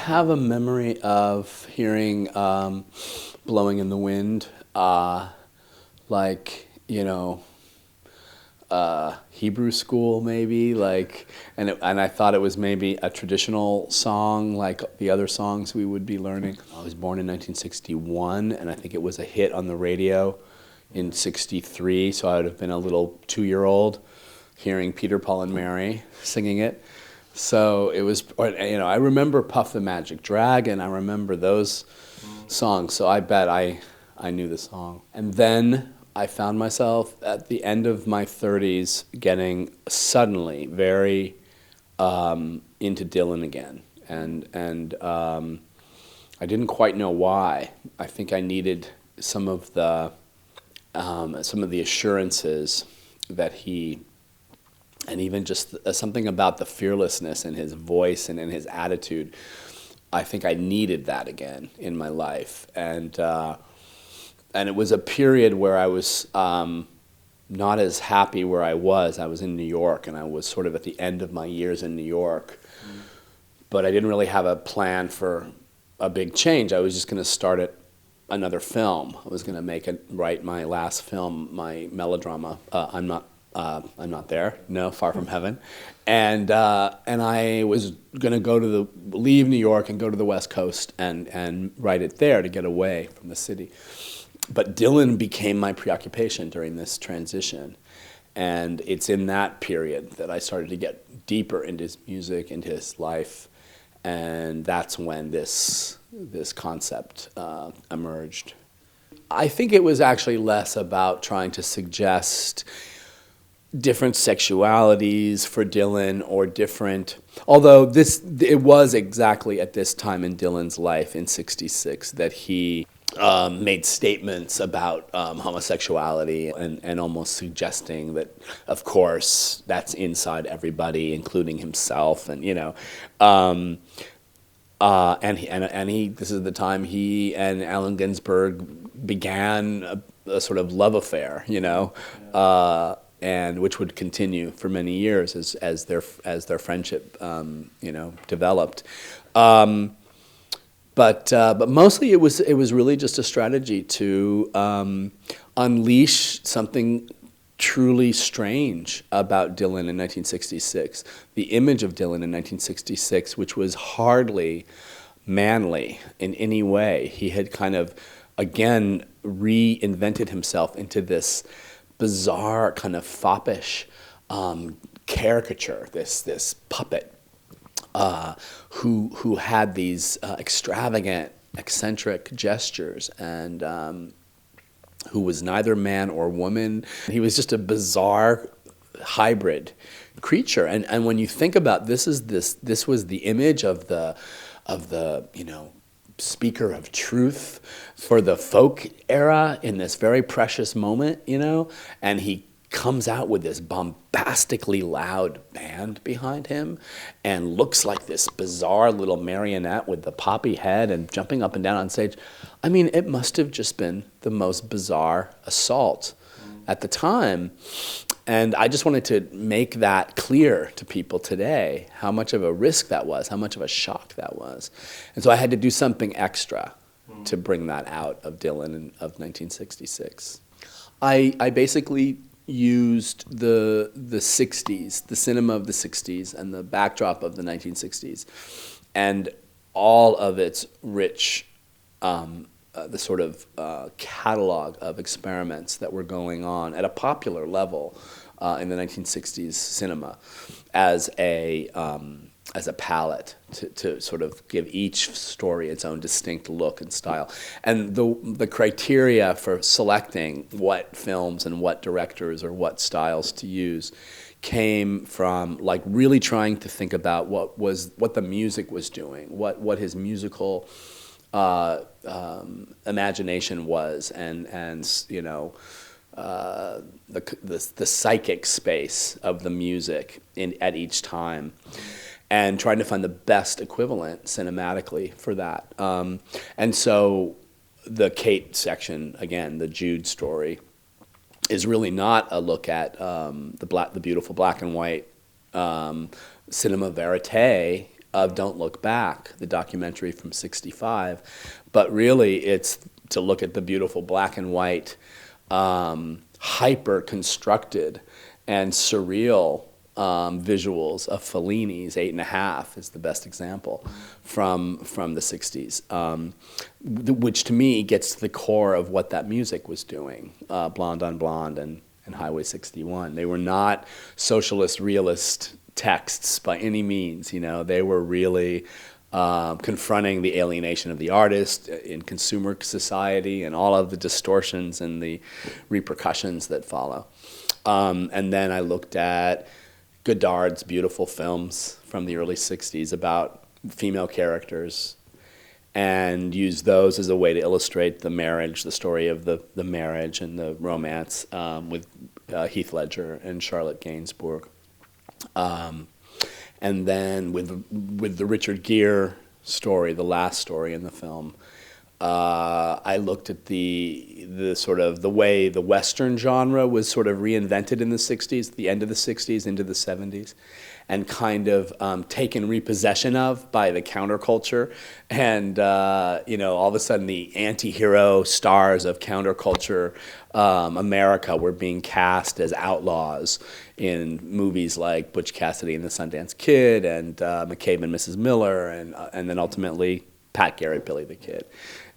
have a memory of hearing "Blowing in the Wind," like Hebrew school maybe, and I thought it was maybe a traditional song like the other songs we would be learning. I was born in 1961, and I think it was a hit on the radio in '63, so I would have been a little 2-year-old hearing Peter, Paul, and Mary singing it. So it was, I remember Puff the Magic Dragon. I remember those songs. So I bet I knew the song. And then I found myself at the end of my 30s getting suddenly very into Dylan again. And I didn't quite know why. I think I needed some of the assurances that he, and even just something about the fearlessness in his voice and in his attitude. I think I needed that again in my life, and it was a period where I was not as happy where I was. I was in New York, and I was sort of at the end of my years in New York, but I didn't really have a plan for a big change. I was just going to start another film. I was going to write my last film, my melodrama. I'm not there. No, Far from Heaven, and I was going to leave New York and go to the West Coast and write it there to get away from the city. But Dylan became my preoccupation during this transition, and it's in that period that I started to get deeper into his music, into his life, and that's when this concept emerged. I think it was actually less about trying to suggest different sexualities for Dylan or different, although it was exactly at this time in Dylan's life in '66 that he made statements about homosexuality and almost suggesting that, of course, that's inside everybody, including himself, and this is the time he and Allen Ginsberg began a sort of love affair, and which would continue for many years as their friendship developed. But mostly it was really just a strategy to unleash something truly strange about Dylan in 1966. The image of Dylan in 1966, which was hardly manly in any way. He had kind of, again, reinvented himself into this bizarre kind of foppish caricature, this puppet who had these extravagant, eccentric gestures, and who was neither man or woman. He was just a bizarre hybrid creature. And when you think about this was the image of the speaker of truth for the folk era in this very precious moment, and he comes out with this bombastically loud band behind him and looks like this bizarre little marionette with the poppy head and jumping up and down on stage. I mean, it must have just been the most bizarre assault at the time. And I just wanted to make that clear to people today, how much of a risk that was, how much of a shock that was. And so I had to do something extra to bring that out of Dylan of 1966. I basically used the 60s, the cinema of the 60s, and the backdrop of the 1960s, and all of its rich, the sort of catalog of experiments that were going on at a popular level in the 1960s cinema as a palette to sort of give each story its own distinct look and style. And the criteria for selecting what films and what directors or what styles to use came from like really trying to think about what the music was doing, what his musical imagination was, and the psychic space of the music at each time, and trying to find the best equivalent cinematically for that. And so the Kate section, again, the Jude story, is really not a look at the beautiful black and white cinema verite of Don't Look Back, the documentary from '65, but really it's to look at the beautiful black and white, hyper-constructed and surreal visuals of Fellini's 8.5 is the best example from the '60s, which to me gets to the core of what that music was doing, Blonde on Blonde and Highway 61. They were not socialist realist texts by any means. They were really confronting the alienation of the artist in consumer society and all of the distortions and the repercussions that follow. And then I looked at Godard's beautiful films from the early '60s about female characters and used those as a way to illustrate the marriage, the story of the marriage and the romance with Heath Ledger and Charlotte Gainsbourg. And then with the Richard Gere story, the last story in the film, I looked at the sort of the way the Western genre was sort of reinvented in the '60s, the end of the '60s into the '70s, and kind of taken repossession of by the counterculture. And, all of a sudden the anti-hero stars of counterculture America were being cast as outlaws in movies like Butch Cassidy and the Sundance Kid and McCabe and Mrs. Miller and then ultimately Pat Garrett, Billy the Kid.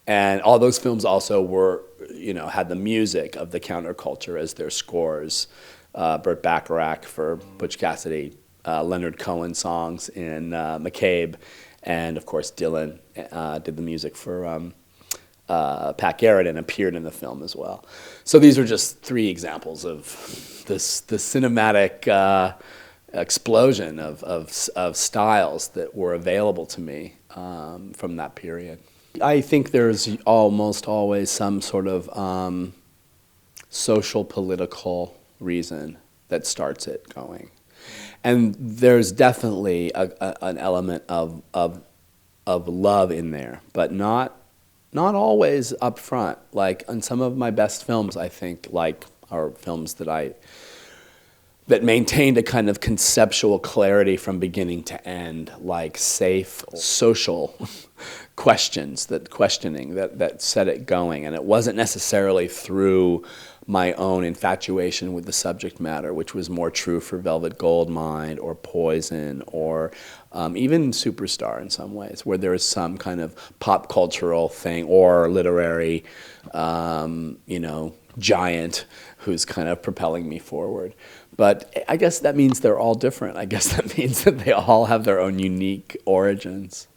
And all those films also were, had the music of the counterculture as their scores. Burt Bacharach for Butch Cassidy, Leonard Cohen songs in McCabe, and of course Dylan did the music for Pat Garrett and appeared in the film as well. So these are just three examples of the cinematic explosion of styles that were available to me from that period. I think there's almost always some sort of social political reason that starts it going. And there's definitely an element of love in there, but not always up front. Like on some of my best films, I think, are films that maintained a kind of conceptual clarity from beginning to end, like safe social questioning that set it going. And it wasn't necessarily through my own infatuation with the subject matter, which was more true for Velvet Goldmine or Poison or even Superstar in some ways, where there is some kind of pop cultural thing or literary, giant who's kind of propelling me forward. But I guess that means they're all different. I guess that means that they all have their own unique origins.